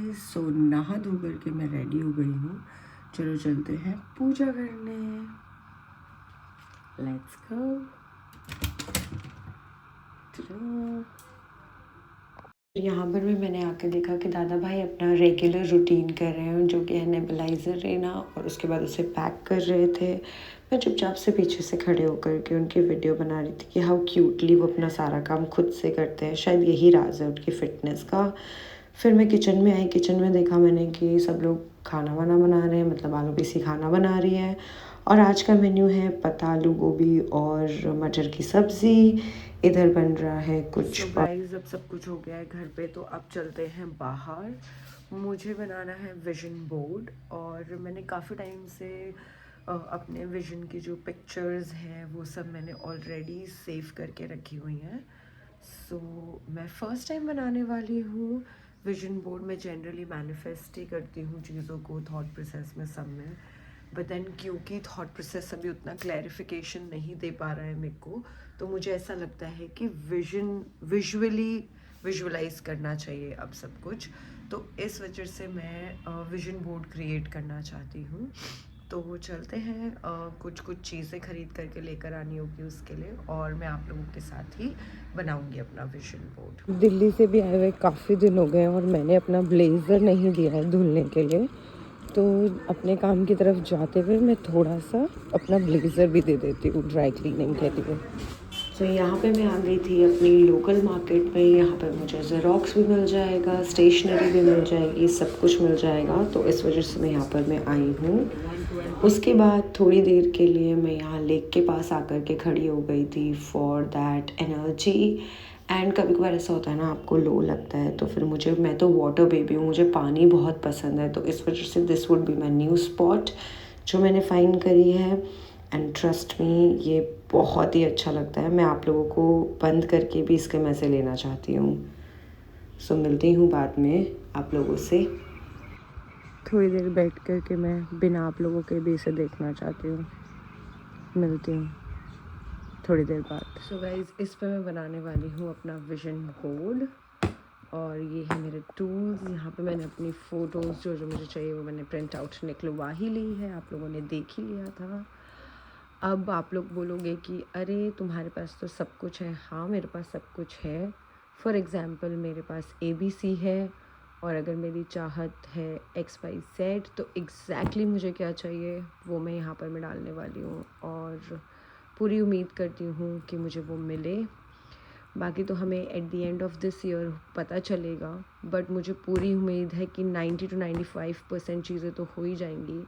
Guys, सो नहा धो करके मैं रेडी हो गई हूँ। चलो चलते हैं पूजा करने। Let's go. यहाँ पर भी मैंने आके देखा कि दादा भाई अपना रेगुलर रूटीन कर रहे हैं, जो कि है नेबुलाइज़र लेना और उसके बाद उसे पैक कर रहे थे। मैं चुपचाप से पीछे से खड़े होकर के उनकी वीडियो बना रही थी कि हाउ क्यूटली वो अपना सारा काम खुद से करते हैं। शायद यही राज है उनकी फ़िटनेस का। फिर मैं किचन में आई। किचन में देखा मैंने कि सब लोग खाना वाना बना रहे हैं, मतलब आलू पीसी खाना बना रही है। और आज का मेन्यू है पत्ता आलू गोभी और मटर की सब्ज़ी। इधर बन रहा है कुछ। So guys, अब सब कुछ हो गया है घर पे, तो अब चलते हैं बाहर। मुझे बनाना है विजन बोर्ड, और मैंने काफ़ी टाइम से अपने विजन की जो पिक्चर्स हैं वो सब मैंने ऑलरेडी सेव करके रखी हुई हैं। सो मैं फ़र्स्ट टाइम बनाने वाली हूँ विजन बोर्ड। मैं जनरली मैनिफेस्ट ही करती हूँ चीज़ों को, थॉट प्रोसेस में सब में। बट देन क्योंकि थॉट प्रोसेस अभी उतना क्लैरिफिकेशन नहीं दे पा रहा है मेरे को, तो मुझे ऐसा लगता है कि विजुअलाइज करना चाहिए अब सब कुछ। तो इस वजह से मैं विजन बोर्ड क्रिएट करना चाहती हूँ। तो वो चलते हैं, कुछ कुछ चीज़ें ख़रीद करके लेकर आनी होगी उसके लिए, और मैं आप लोगों के साथ ही बनाऊंगी अपना विजन बोर्ड। दिल्ली से भी आए हुए काफ़ी दिन हो गए और मैंने अपना ब्लेज़र नहीं दिया है धुलने के लिए, तो अपने काम की तरफ जाते हुए मैं थोड़ा सा अपना ब्लेज़र भी दे देती हूँ ड्राई क्लीनिंग के लिए। तो यहाँ पे मैं आ गई थी अपनी लोकल मार्केट में। यहाँ पे मुझे ज़ेरॉक्स भी मिल जाएगा, स्टेशनरी भी मिल जाएगी, सब कुछ मिल जाएगा। तो इस वजह से मैं यहाँ पर मैं आई हूँ। उसके बाद थोड़ी देर के लिए मैं यहाँ लेक के पास आकर के खड़ी हो गई थी फॉर दैट एनर्जी। एंड कभी कभार ऐसा होता है ना, आपको लो लगता है, तो फिर मैं तो वाटर बेबी हूँ, मुझे पानी बहुत पसंद है। तो इस वजह से this would be my new spot जो मैंने फाइंड करी है। एंड ट्रस्ट मी, ये बहुत ही अच्छा लगता है। मैं आप लोगों को बंद करके भी इसके मज़े लेना चाहती हूँ। सो मिलती हूँ बाद में आप लोगों से। थोड़ी देर बैठ कर के मैं बिना आप लोगों के भी इसे देखना चाहती हूँ। मिलती हूँ थोड़ी देर बाद। सो गाइज, इस पे मैं बनाने वाली हूँ अपना विजन बोर्ड, और ये है मेरे टूल्स। यहाँ पे मैंने अपनी फ़ोटोज़ जो जो मुझे चाहिए वो मैंने प्रिंट आउट निकलवा ही ली है, आप लोगों ने देख ही लिया था। अब आप लोग बोलोगे कि अरे तुम्हारे पास तो सब कुछ है। हाँ, मेरे पास सब कुछ है। फॉर एग्ज़ाम्पल मेरे पास ABC है, और अगर मेरी चाहत है XYZ, तो एग्जैक्टली मुझे क्या चाहिए वो मैं यहाँ पर मैं डालने वाली हूँ, और पूरी उम्मीद करती हूँ कि मुझे वो मिले। बाकी तो हमें at the end of this year पता चलेगा, बट मुझे पूरी उम्मीद है कि 90 to 95% चीज़ें तो हो ही जाएंगी।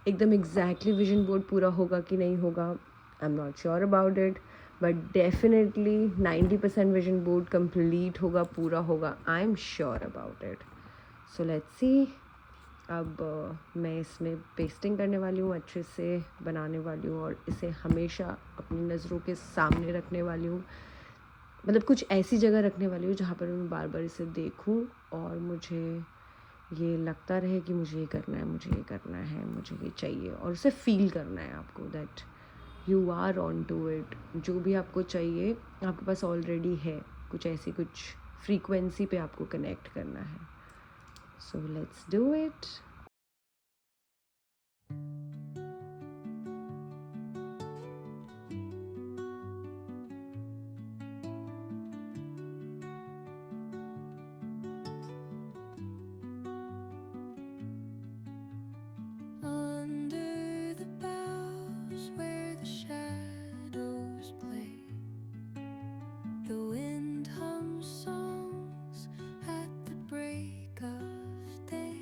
एकदम एग्जैक्टली विजन बोर्ड पूरा होगा कि नहीं होगा, I am not sure about it, but definitely 90% vision board complete होगा, पूरा होगा, I am sure about it. So let's see. अब मैं इसमें पेस्टिंग करने वाली हूँ, अच्छे से बनाने वाली हूँ, और इसे हमेशा अपनी नज़रों के सामने रखने वाली हूँ। मतलब कुछ ऐसी जगह रखने वाली हूँ जहाँ पर मैं बार बार इसे देखूँ और मुझे ये लगता रहे कि मुझे ये करना है, मुझे ये करना है, मुझे ये चाहिए, और उसे फील करना है आपको that you are on to it. जो भी आपको चाहिए आपके पास ऑलरेडी है, कुछ ऐसी कुछ फ्रीक्वेंसी पे आपको कनेक्ट करना है। So let's do it. Under the boughs where the shadows play, the wind hums songs at the break of day.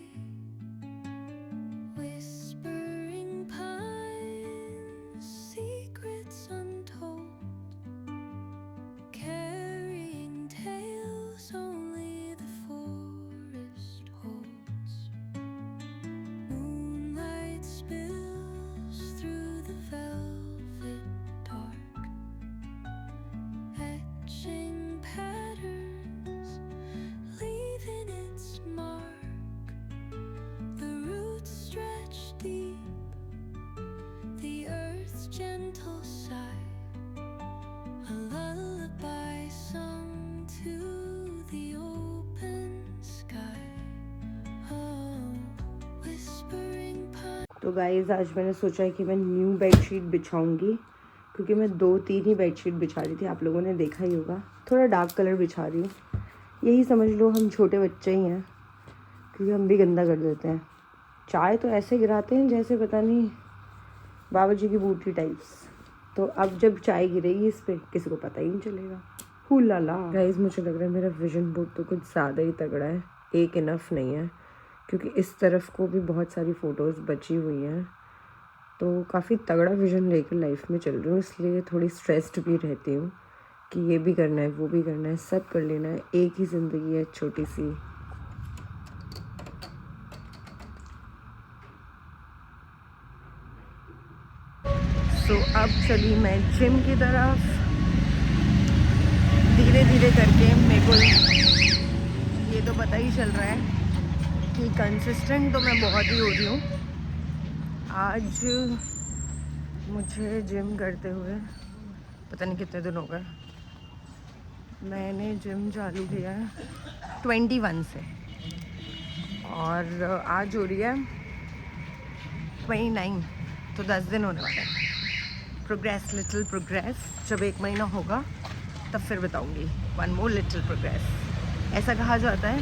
तो गाइज़ आज मैंने सोचा है कि मैं न्यू बेडशीट बिछाऊंगी, क्योंकि मैं 2-3 ही बेडशीट बिछा रही थी, आप लोगों ने देखा ही होगा। थोड़ा डार्क कलर बिछा रही हूँ, यही समझ लो हम छोटे बच्चे ही हैं, क्योंकि हम भी गंदा कर देते हैं। चाय तो ऐसे गिराते हैं जैसे पता नहीं बाबा जी की बूटी टाइप्स। तो अब जब चाय गिरेगी इस पर किसी को पता ही नहीं चलेगा। हुलाला गाइज़, मुझे लग रहा है मेरा विजन बोर्ड तो कुछ ज़्यादा ही तगड़ा है, एक इनफ नहीं है, क्योंकि इस तरफ को भी बहुत सारी फ़ोटोज़ बची हुई हैं। तो काफ़ी तगड़ा विज़न लेकर लाइफ में चल रही हूँ, इसलिए थोड़ी स्ट्रेस्ड भी रहती हूँ कि ये भी करना है, वो भी करना है, सब कर लेना है। एक ही ज़िंदगी है छोटी सी। तो अब चली मैं जिम की तरफ धीरे धीरे करके। मेरे को ये तो पता ही चल रहा है कि कंसिस्टेंट तो मैं बहुत ही हो रही हूँ। आज मुझे जिम करते हुए पता नहीं कितने दिन हो गए। मैंने जिम चालू किया है 21 से और आज हो रही है 29, तो 10 दिन होने वाले हैं। Progress, little progress. जब 1 महीना होगा तब फिर बताऊंगी। 1 मोर लिटिल प्रोग्रेस। ऐसा कहा जाता है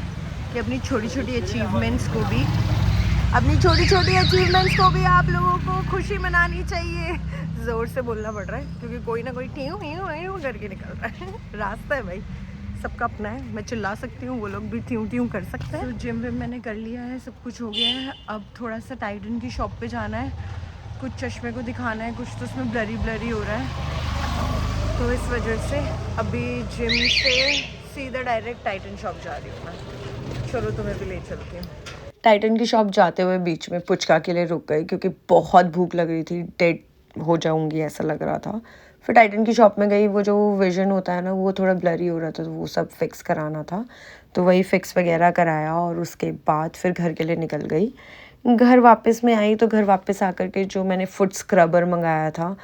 कि अपनी छोटी छोटी अचीवमेंट्स को भी आप लोगों को खुशी मनानी चाहिए। ज़ोर से बोलना पड़ रहा है क्योंकि कोई ना कोई ट्यूं करके निकल रहा है। रास्ता है भाई, सबका अपना है। मैं चिल्ला सकती हूँ, वो लोग भी ट्यूं कर सकते हैं। तो जिम विम मैंने कर लिया है, सब कुछ हो गया है। अब थोड़ा सा टाइटन की शॉप पे जाना है, कुछ चश्मे को दिखाना है, कुछ तो उसमें ब्लरी हो रहा है। तो इस वजह से अभी जिम से सीधा डायरेक्ट टाइटन शॉप जा रही हूँ मैं। चलो तुम्हें भी ले चलती हूँ। टाइटन की शॉप जाते हुए बीच में पुचका के लिए रुक गई, क्योंकि बहुत भूख लग रही थी, डेड हो जाऊंगी ऐसा लग रहा था। फिर टाइटन की शॉप में गई, वो जो विजन होता है ना वो थोड़ा ब्लरी हो रहा था, तो वो सब फिक्स कराना था, तो वही फिक्स वगैरह कराया और उसके बाद फिर घर के लिए निकल गई। घर वापस में आई तो घर वापस आकर के जो मैंने फुट स्क्रबर मंगाया था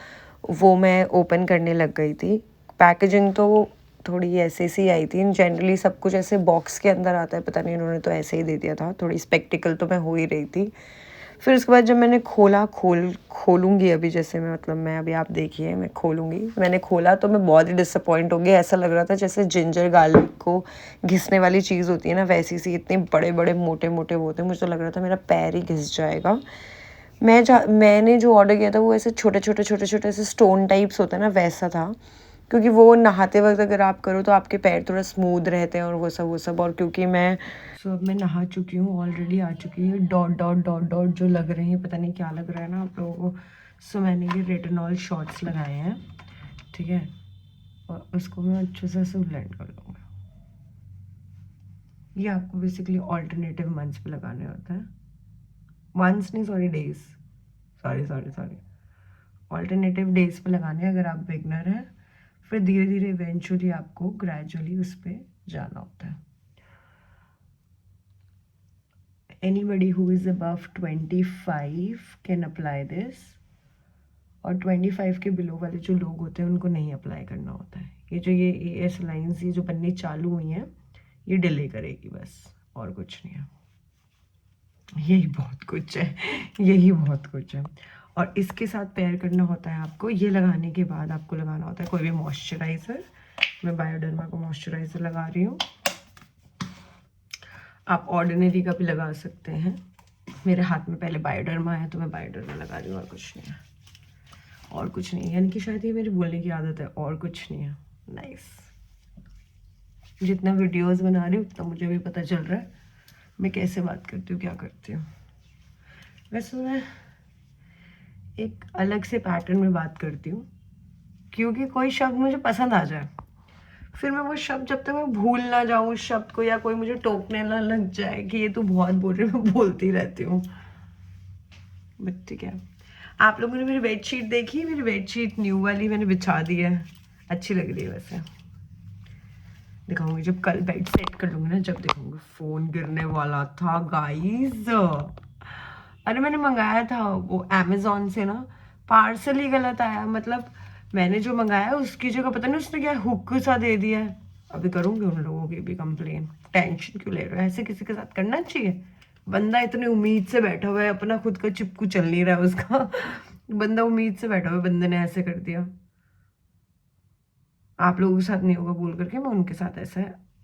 वो मैं ओपन करने लग गई थी। पैकेजिंग तो थोड़ी ऐसे सी आई थी, जनरली सब कुछ ऐसे बॉक्स के अंदर आता है, पता नहीं इन्होंने तो ऐसे ही दे दिया था। थोड़ी स्पेक्टिकल तो मैं हो ही रही थी। फिर उसके बाद जब मैंने खोलूँगी अभी, जैसे मैं मतलब मैं अभी आप देखिए मैं खोलूँगी, मैंने खोला तो मैं बहुत ही डिसअपॉइंट हो गई। ऐसा लग रहा था जैसे जिंजर गार्लिक को घिसने वाली चीज़ होती है ना, वैसी सी, इतने बड़े बड़े मोटे मोटे वो थे। मुझे तो लग रहा था मेरा पैर ही घिस जाएगा। मैंने जो ऑर्डर किया था वो ऐसे छोटे छोटे ऐसे स्टोन टाइप्स होते हैं ना, वैसा था। क्योंकि वो नहाते वक्त अगर आप करो तो आपके पैर थोड़ा स्मूथ रहते हैं और वो सब। और क्योंकि मैं अब मैं नहा चुकी हूँ, ऑलरेडी आ चुकी है। डॉट जो लग रहे हैं, पता नहीं क्या लग रहा है ना आप लोगों को। सो मैंने ये रेटिनॉल शॉट्स लगाए हैं, ठीक है, और उसको मैं अच्छे से ऐसे ब्लेंड कर लूँगा। ये आपको बेसिकली ऑल्टरनेटिव मंथ्स पे लगाने होता है, मंथ्स नहीं sorry days, sorry alternative days पे लगाने हैं अगर आप बिगनर हैं। फिर धीरे धीरे इवेंचुअली आपको ग्रेजुअली उस पर जाना होता है। Anybody who is above 25 can apply this, और 25 के बिलो वाले जो लोग होते हैं उनको नहीं अप्लाई करना होता है। ये जो ये एस लाइन्स ये जो बननी चालू हुई हैं ये डिले करेगी बस, और कुछ नहीं है। यही बहुत कुछ है। और इसके साथ पेयर करना होता है आपको। ये लगाने के बाद आपको लगाना होता है कोई भी मॉइस्चराइज़र। मैं बायोडर्मा का मॉइस्चराइज़र लगा रही हूँ, आप ऑर्डिनरी का भी लगा सकते हैं। मेरे हाथ में पहले बायोडर्मा है तो मैं बायोडर्मा लगा रही हूँ, और कुछ नहीं, यानी कि शायद ये मेरी बोलने की आदत है, और कुछ नहीं है। नाइस। जितना वीडियोस बना रही हूँ उतना मुझे भी पता चल रहा है मैं कैसे बात करती हूँ, क्या करती हूँ। वैसे मैं एक अलग से पैटर्न में बात करती हूँ, क्योंकि कोई शब्द मुझे पसंद आ जाए, फिर मैं वो शब्द जब तक मैं भूल ना जाऊँ उस शब्द को, या कोई मुझे टोकने ना लग जाए कि ये तू बहुत बोल रही है, मैं बोलती रहती हूँ। बट ठीक है, आप लोगों ने मेरी बेडशीट देखी? मेरी बेडशीट न्यू वाली मैंने बिछा दी है, अच्छी लग रही है। वैसे दिखाऊंगी जब कल बेड सेट कर लूँगी ना, जब देखूंगी। फ़ोन गिरने वाला था गाइस। अरे मैंने मंगाया था वो अमेज़ॉन से ना, पार्सल ही गलत आया। मतलब मैंने जो मंगाया उसकी जगह पता नहीं उसने क्या हुक सा दे दिया है। अभी करूँगी उन लोगों की भी कंप्लेन। टेंशन क्यों ले रहे हो, ऐसे किसी के साथ करना चाहिए? बंदा इतनी उम्मीद से बैठा हुआ है, अपना खुद का चिपकू चल नहीं रहा है उसका। बंदा उम्मीद से बैठा हुआ है, बंदे ने ऐसे कर दिया। आप लोगों के साथ नहीं होगा बोल करके मैं उनके साथ ऐसा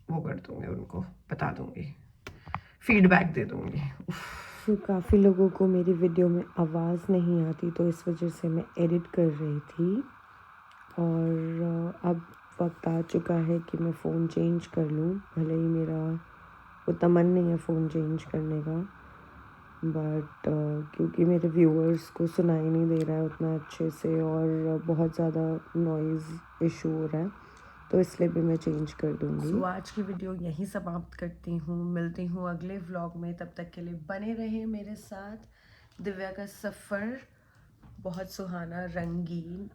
वो कर दूंगी, उनको बता दूंगी, फीडबैक दे दूंगी। तो काफ़ी लोगों को मेरी वीडियो में आवाज़ नहीं आती, तो इस वजह से मैं एडिट कर रही थी। और अब वक्त आ चुका है कि मैं फ़ोन चेंज कर लूँ। भले ही मेरा उतना मन नहीं है फ़ोन चेंज करने का, बट क्योंकि मेरे व्यूअर्स को सुनाई नहीं दे रहा है उतना अच्छे से और बहुत ज़्यादा नॉइज़ इशू हो रहा है, तो इसलिए भी मैं चेंज कर दूँगी। तो आज की वीडियो यहीं समाप्त करती हूँ, मिलती हूँ अगले व्लॉग में। तब तक के लिए बने रहें मेरे साथ। दिव्या का सफ़र बहुत सुहाना, रंगीन,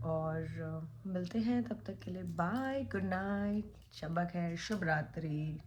और मिलते हैं। तब तक के लिए बाय, गुड नाइट, शब खैर, शुभ रात्रि।